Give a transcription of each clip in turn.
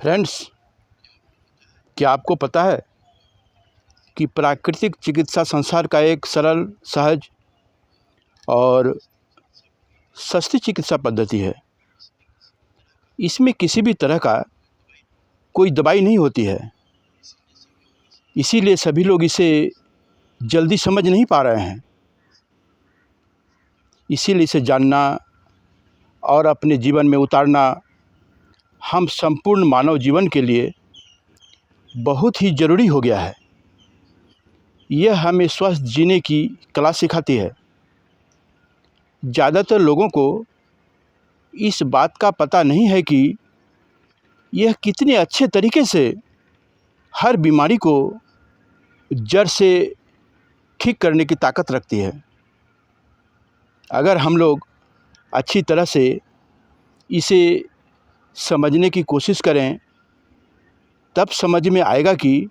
Friends, क्या आपको पता है कि प्राकृतिक चिकित्सा संसार का एक सरल, सहज और सस्ती चिकित्सा पद्धति है। इसमें किसी भी तरह का कोई दवाई नहीं होती है, इसीलिए सभी लोग इसे जल्दी समझ नहीं पा रहे हैं। इसीलिए इसे जानना और अपने जीवन में उतारना हम संपूर्ण मानव जीवन के लिए बहुत ही ज़रूरी हो गया है। यह हमें स्वस्थ जीने की कला सिखाती है। ज़्यादातर लोगों को इस बात का पता नहीं है कि यह कितने अच्छे तरीके से हर बीमारी को जड़ से ठीक करने की ताकत रखती है। अगर हम लोग अच्छी तरह से इसे समझने की कोशिश करें, तब समझ में आएगा कि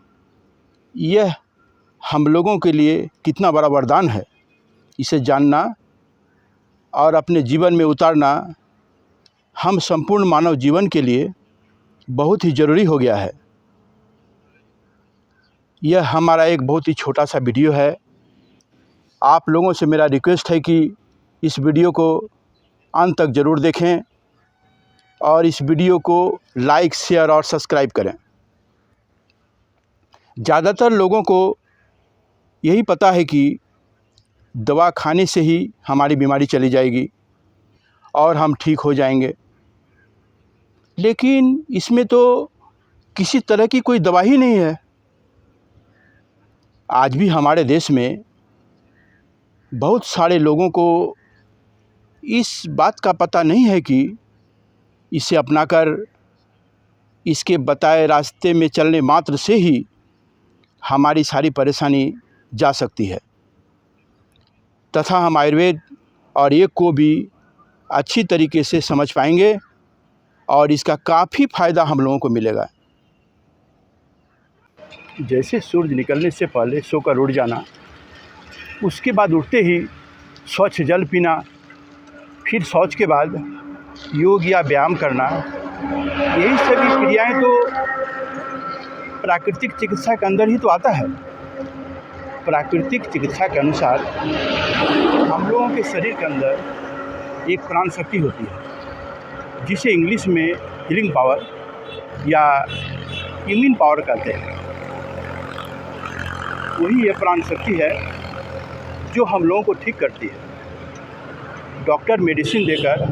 यह हम लोगों के लिए कितना बड़ा वरदान है। इसे जानना और अपने जीवन में उतारना हम संपूर्ण मानव जीवन के लिए बहुत ही ज़रूरी हो गया है। यह हमारा एक बहुत ही छोटा सा वीडियो है। आप लोगों से मेरा रिक्वेस्ट है कि इस वीडियो को अंत तक ज़रूर देखें और इस वीडियो को लाइक, शेयर और सब्सक्राइब करें। ज़्यादातर लोगों को यही पता है कि दवा खाने से ही हमारी बीमारी चली जाएगी और हम ठीक हो जाएंगे, लेकिन इसमें तो किसी तरह की कोई दवा ही नहीं है। आज भी हमारे देश में बहुत सारे लोगों को इस बात का पता नहीं है कि इसे अपनाकर इसके बताए रास्ते में चलने मात्र से ही हमारी सारी परेशानी जा सकती है, तथा हम आयुर्वेद और योग को भी अच्छी तरीके से समझ पाएंगे और इसका काफ़ी फ़ायदा हम लोगों को मिलेगा। जैसे सूरज निकलने से पहले सोकर उठ जाना, उसके बाद उठते ही स्वच्छ जल पीना, फिर शौच के बाद योग या व्यायाम करना, यही सभी क्रियाएं तो प्राकृतिक चिकित्सा के अंदर ही तो आता है। प्राकृतिक चिकित्सा के अनुसार हम लोगों के शरीर के अंदर एक प्राण शक्ति होती है, जिसे इंग्लिश में हीलिंग पावर या इम्यून पावर कहते हैं। वही ये प्राण शक्ति है जो हम लोगों को ठीक करती है। डॉक्टर मेडिसिन देकर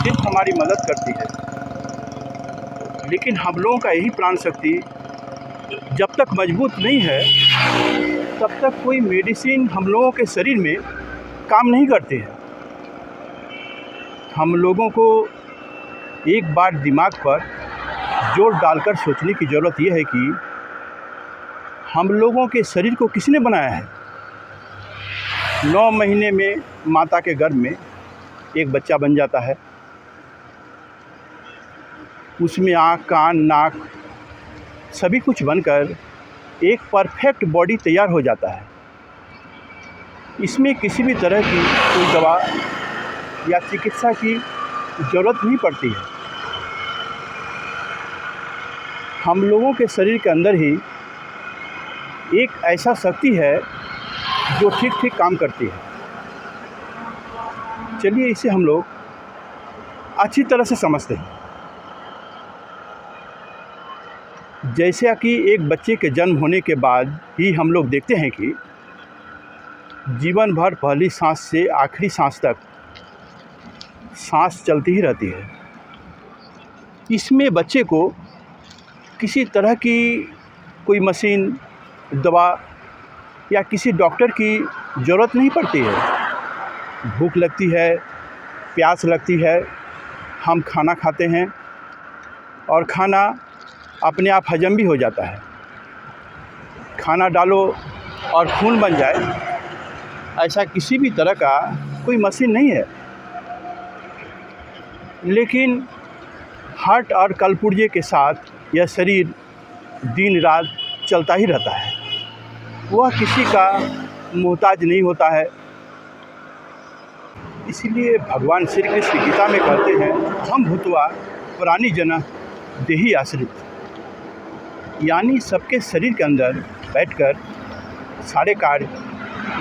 सिर्फ हमारी मदद करती है, लेकिन हम लोगों का यही प्राण शक्ति जब तक मजबूत नहीं है, तब तक कोई मेडिसिन हम लोगों के शरीर में काम नहीं करती है। हम लोगों को एक बार दिमाग पर जोर डालकर सोचने की ज़रूरत यह है कि हम लोगों के शरीर को किसने बनाया है। 9 महीने में माता के गर्भ में एक बच्चा बन जाता है। उसमें आँख, कान, नाक सभी कुछ बनकर एक परफेक्ट बॉडी तैयार हो जाता है। इसमें किसी भी तरह की कोई दवा या चिकित्सा की ज़रूरत नहीं पड़ती है। हम लोगों के शरीर के अंदर ही एक ऐसा शक्ति है जो ठीक ठीक काम करती है। चलिए इसे हम लोग अच्छी तरह से समझते हैं। जैसे कि एक बच्चे के जन्म होने के बाद ही हम लोग देखते हैं कि जीवन भर पहली सांस से आखिरी सांस तक सांस चलती ही रहती है। इसमें बच्चे को किसी तरह की कोई मशीन, दवा या किसी डॉक्टर की ज़रूरत नहीं पड़ती है। भूख लगती है, प्यास लगती है, हम खाना खाते हैं और खाना अपने आप हजम भी हो जाता है। खाना डालो और खून बन जाए, ऐसा किसी भी तरह का कोई मशीन नहीं है। लेकिन हार्ट और कलपुर्जे के साथ यह शरीर दिन रात चलता ही रहता है। वह किसी का मोहताज नहीं होता है। इसीलिए भगवान श्री कृष्ण गीता में कहते हैं, हम भूत्वा पुरानी जन देही आश्रित, यानी सबके शरीर के अंदर बैठकर सारे कार्य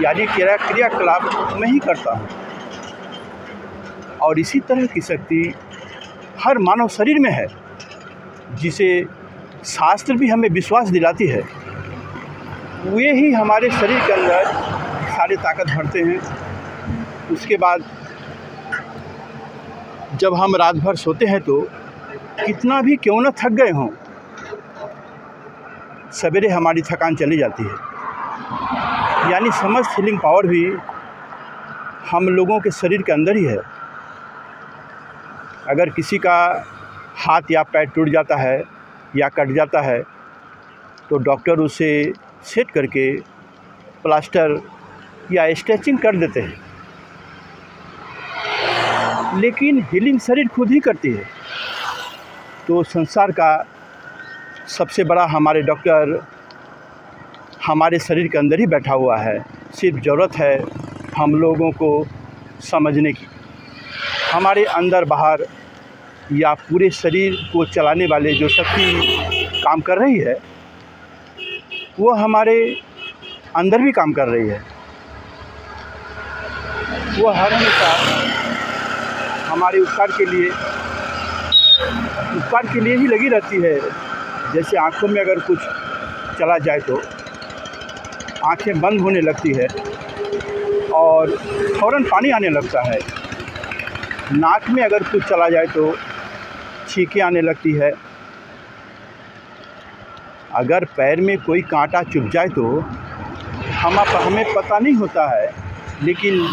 यानी क्रियाकलाप मैं ही करता हूँ। और इसी तरह की शक्ति हर मानव शरीर में है, जिसे शास्त्र भी हमें विश्वास दिलाती है। वे ही हमारे शरीर के अंदर सारी ताकत भरते हैं। उसके बाद जब हम रात भर सोते हैं तो कितना भी क्यों न थक गए हों, सवेरे हमारी थकान चली जाती है। यानी समस्त हीलिंग पावर भी हम लोगों के शरीर के अंदर ही है। अगर किसी का हाथ या पैर टूट जाता है या कट जाता है तो डॉक्टर उसे सेट करके प्लास्टर या स्टिचिंग कर देते हैं, लेकिन हीलिंग शरीर खुद ही करती है। तो संसार का सबसे बड़ा हमारे डॉक्टर हमारे शरीर के अंदर ही बैठा हुआ है। सिर्फ ज़रूरत है हम लोगों को समझने की। हमारे अंदर बाहर या पूरे शरीर को चलाने वाले जो शक्ति काम कर रही है, वो हमारे अंदर भी काम कर रही है। वो हर हमेशा हमारे उपकार के लिए ही लगी रहती है। जैसे आँखों में अगर कुछ चला जाए तो आँखें बंद होने लगती है और फ़ौरन पानी आने लगता है। नाक में अगर कुछ चला जाए तो छींकें आने लगती है। अगर पैर में कोई कांटा चुभ जाए तो हमें पता नहीं होता है, लेकिन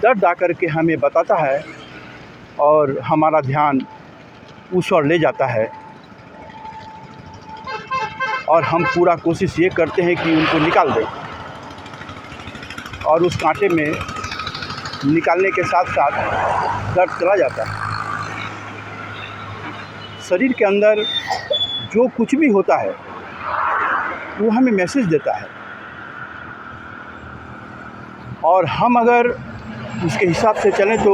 दर्द आकर के हमें बताता है और हमारा ध्यान उस ओर ले जाता है। और हम पूरा कोशिश ये करते हैं कि उनको निकाल दें, और उस कांटे में निकालने के साथ साथ दर्द चला जाता है। शरीर के अंदर जो कुछ भी होता है वो हमें मैसेज देता है, और हम अगर उसके हिसाब से चलें तो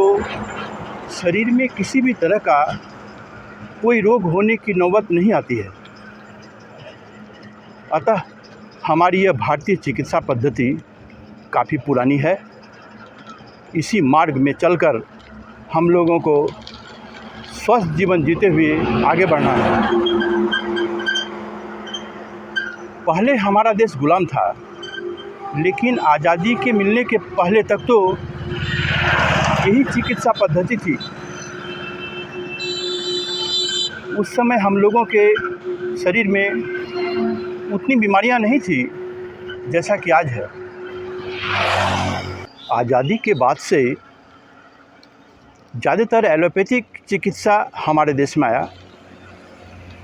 शरीर में किसी भी तरह का कोई रोग होने की नौबत नहीं आती है। अतः हमारी यह भारतीय चिकित्सा पद्धति काफ़ी पुरानी है। इसी मार्ग में चलकर हम लोगों को स्वस्थ जीवन जीते हुए आगे बढ़ना है। पहले हमारा देश गुलाम था, लेकिन आज़ादी के मिलने के पहले तक तो यही चिकित्सा पद्धति थी। उस समय हम लोगों के शरीर में उतनी बीमारियां नहीं थी जैसा कि आज है। आज़ादी के बाद से ज़्यादातर एलोपैथिक चिकित्सा हमारे देश में आया।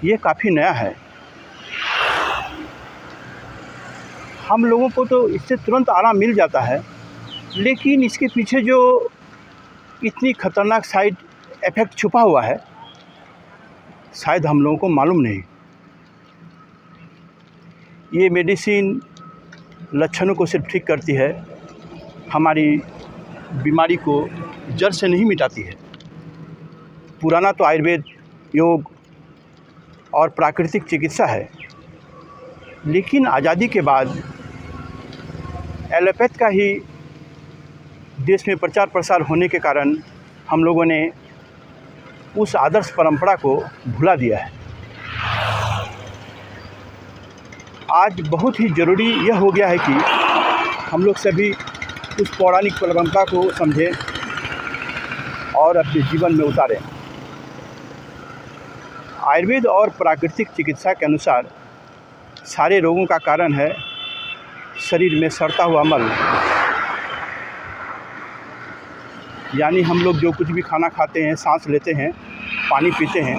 ये काफ़ी नया है। हम लोगों को तो इससे तुरंत आराम मिल जाता है, लेकिन इसके पीछे जो इतनी खतरनाक साइड इफ़ेक्ट छुपा हुआ है, शायद हम लोगों को मालूम नहीं। ये मेडिसिन लक्षणों को सिर्फ ठीक करती है, हमारी बीमारी को जड़ से नहीं मिटाती है। पुराना तो आयुर्वेद, योग और प्राकृतिक चिकित्सा है, लेकिन आज़ादी के बाद एलोपैथ का ही देश में प्रचार प्रसार होने के कारण हम लोगों ने उस आदर्श परंपरा को भुला दिया है। आज बहुत ही ज़रूरी यह हो गया है कि हम लोग सभी उस पौराणिक परंपरा को समझें और अपने जीवन में उतारें। आयुर्वेद और प्राकृतिक चिकित्सा के अनुसार सारे रोगों का कारण है शरीर में सड़ता हुआ मल। यानी हम लोग जो कुछ भी खाना खाते हैं, सांस लेते हैं, पानी पीते हैं,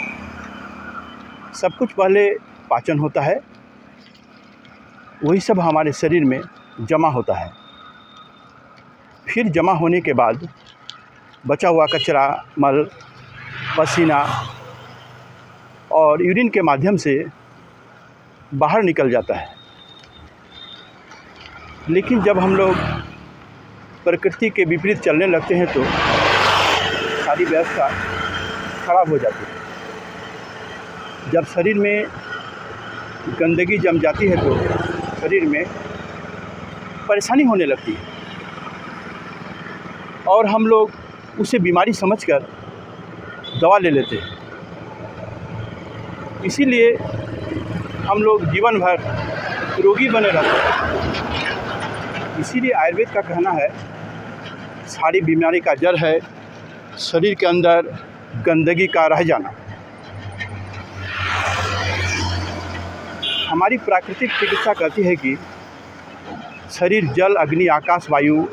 सब कुछ पहले पाचन होता है, वही सब हमारे शरीर में जमा होता है। फिर जमा होने के बाद बचा हुआ कचरा, मल, पसीना और यूरिन के माध्यम से बाहर निकल जाता है। लेकिन जब हम लोग प्रकृति के विपरीत चलने लगते हैं तो सारी व्यवस्था खराब हो जाती है। जब शरीर में गंदगी जम जाती है तो शरीर में परेशानी होने लगती है और हम लोग उसे बीमारी समझकर दवा ले लेते हैं। इसीलिए हम लोग जीवन भर रोगी बने रहते हैं। इसीलिए आयुर्वेद का कहना है सारी बीमारी का जड़ है शरीर के अंदर गंदगी का रह जाना। हमारी प्राकृतिक चिकित्सा कहती है कि शरीर जल, अग्नि, आकाश, वायु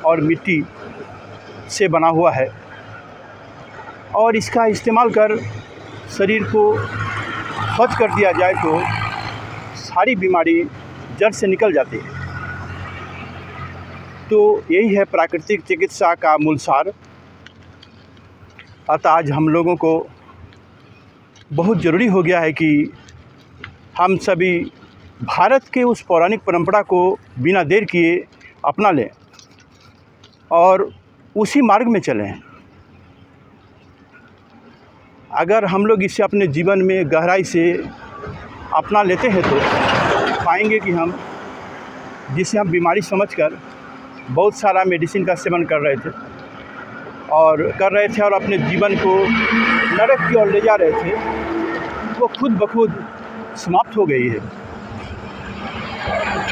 और मिट्टी से बना हुआ है और इसका इस्तेमाल कर शरीर को स्वच्छ कर दिया जाए तो सारी बीमारी जड़ से निकल जाती है। तो यही है प्राकृतिक चिकित्सा का मूल सार। अतः आज हम लोगों को बहुत ज़रूरी हो गया है कि हम सभी भारत के उस पौराणिक परंपरा को बिना देर किए अपना लें और उसी मार्ग में चलें। अगर हम लोग इसे अपने जीवन में गहराई से अपना लेते हैं तो पाएंगे कि हम जिसे हम बीमारी समझकर बहुत सारा मेडिसिन का सेवन कर रहे थे और अपने जीवन को नरक की ओर ले जा रहे थे, वो खुद ब खुद समाप्त हो गई है।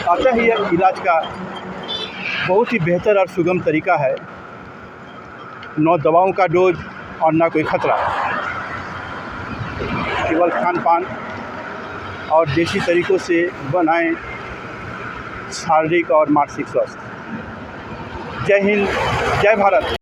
अतः यह इलाज का बहुत ही बेहतर और सुगम तरीका है। न दवाओं का डोज और ना कोई खतरा, केवल खान पान और देसी तरीक़ों से बनाएं शारीरिक और मानसिक स्वास्थ्य। जय हिंद, जय भारत।